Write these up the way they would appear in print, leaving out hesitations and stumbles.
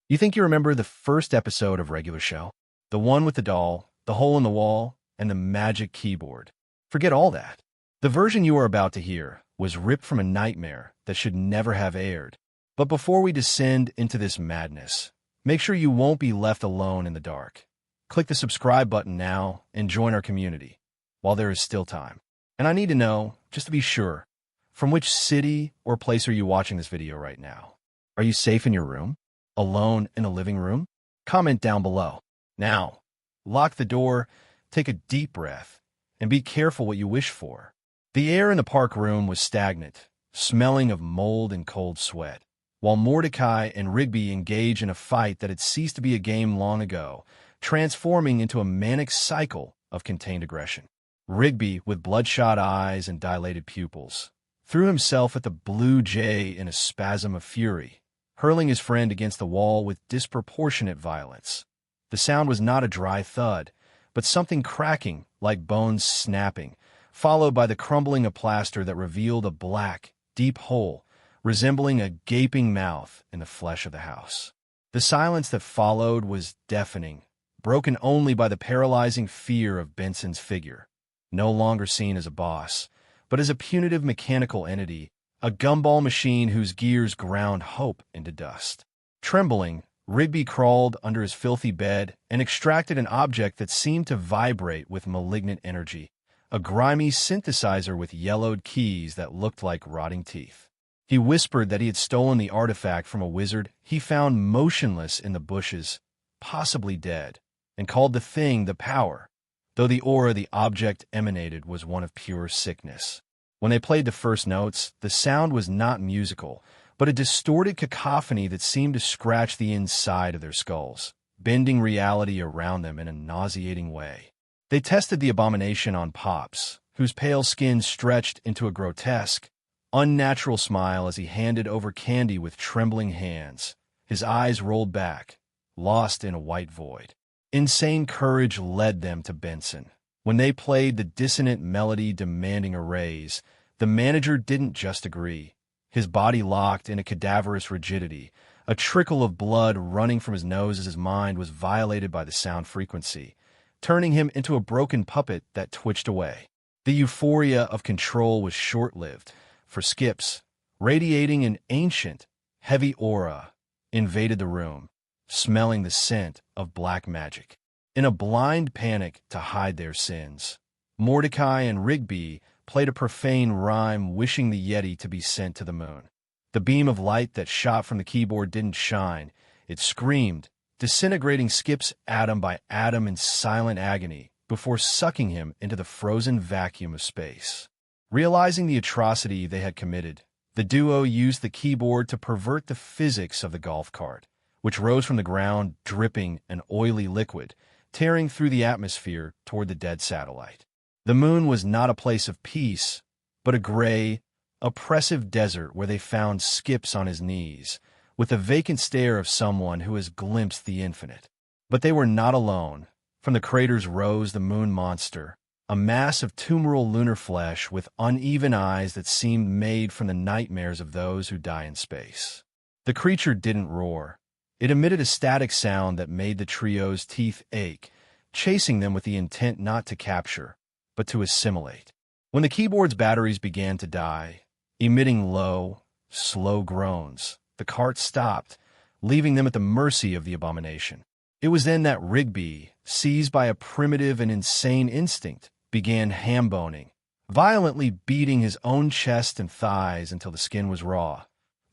You think you remember the first episode of Regular Show? The one with the doll, the hole in the wall, and the magic keyboard. Forget all that. The version you are about to hear was ripped from a nightmare that should never have aired. But before we descend into this madness, make sure you won't be left alone in the dark. Click the subscribe button now and join our community while there is still time. And I need to know, just to be sure, from which city or place are you watching this video right now? Are you safe in your room? Alone in a living room? Comment down below. Now, lock the door, take a deep breath, and be careful what you wish for. The air in the park room was stagnant, smelling of mold and cold sweat, while Mordecai and Rigby engage in a fight that had ceased to be a game long ago, transforming into a manic cycle of contained aggression. Rigby, with bloodshot eyes and dilated pupils, threw himself at the Blue Jay in a spasm of fury, hurling his friend against the wall with disproportionate violence. The sound was not a dry thud, but something cracking like bones snapping, followed by the crumbling of plaster that revealed a black, deep hole resembling a gaping mouth in the flesh of the house. The silence that followed was deafening, broken only by the paralyzing fear of Benson's figure, no longer seen as a boss, but as a punitive mechanical entity, a gumball machine whose gears ground hope into dust. Trembling, Rigby crawled under his filthy bed and extracted an object that seemed to vibrate with malignant energy, a grimy synthesizer with yellowed keys that looked like rotting teeth. He whispered that he had stolen the artifact from a wizard he found motionless in the bushes, possibly dead, and called the thing the Power, though the aura the object emanated was one of pure sickness. When they played the first notes, the sound was not musical, but a distorted cacophony that seemed to scratch the inside of their skulls, bending reality around them in a nauseating way. They tested the abomination on Pops, whose pale skin stretched into a grotesque, unnatural smile as he handed over candy with trembling hands, his eyes rolled back, lost in a white void. Insane courage led them to Benson. When they played the dissonant melody demanding a raise, the manager didn't just agree. His body locked in a cadaverous rigidity, a trickle of blood running from his nose as his mind was violated by the sound frequency, turning him into a broken puppet that twitched away. The euphoria of control was short-lived, for Skips, radiating an ancient, heavy aura, invaded the room, smelling the scent of black magic. In a blind panic to hide their sins, Mordecai and Rigby played a profane rhyme wishing the Yeti to be sent to the moon. The beam of light that shot from the keyboard didn't shine. It screamed, disintegrating Skip's atom by atom in silent agony before sucking him into the frozen vacuum of space. Realizing the atrocity they had committed, the duo used the keyboard to pervert the physics of the golf cart, which rose from the ground dripping an oily liquid, tearing through the atmosphere toward the dead satellite. The moon was not a place of peace, but a gray, oppressive desert where they found Skips on his knees, with the vacant stare of someone who has glimpsed the infinite. But they were not alone. From the craters rose the moon monster, a mass of tumoral lunar flesh with uneven eyes that seemed made from the nightmares of those who die in space. The creature didn't roar. It emitted a static sound that made the trio's teeth ache, chasing them with the intent not to capture, but to assimilate. When the keyboard's batteries began to die, emitting low, slow groans, the cart stopped, leaving them at the mercy of the abomination. It was then that Rigby, seized by a primitive and insane instinct, began ham-boning, violently beating his own chest and thighs until the skin was raw.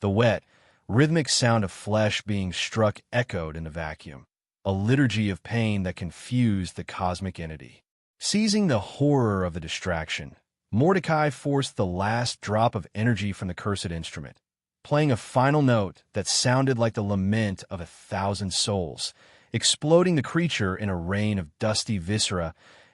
The wet, rhythmic sound of flesh being struck echoed in the vacuum, a liturgy of pain that confused the cosmic entity. Seizing the horror of the distraction, Mordecai forced the last drop of energy from the cursed instrument, playing a final note that sounded like the lament of 1,000 souls, exploding the creature in a rain of dusty viscera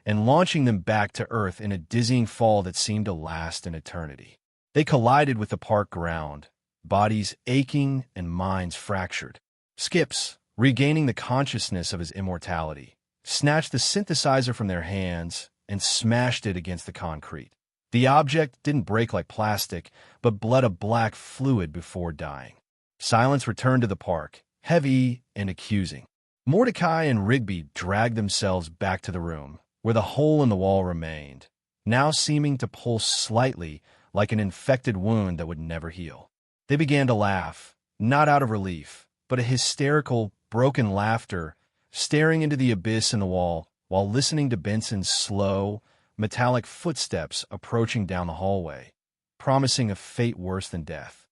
and launching them back to Earth in a dizzying fall that seemed to last an eternity. They collided with the park ground, bodies aching and minds fractured. Skips, regaining the consciousness of his immortality, snatched the synthesizer from their hands and smashed it against the concrete. The object didn't break like plastic, but bled a black fluid before dying. Silence returned to the park, heavy and accusing. Mordecai and Rigby dragged themselves back to the room, where the hole in the wall remained, now seeming to pulse slightly like an infected wound that would never heal. They began to laugh, not out of relief, but a hysterical, broken laughter, staring into the abyss in the wall while listening to Benson's slow, metallic footsteps approaching down the hallway, promising a fate worse than death.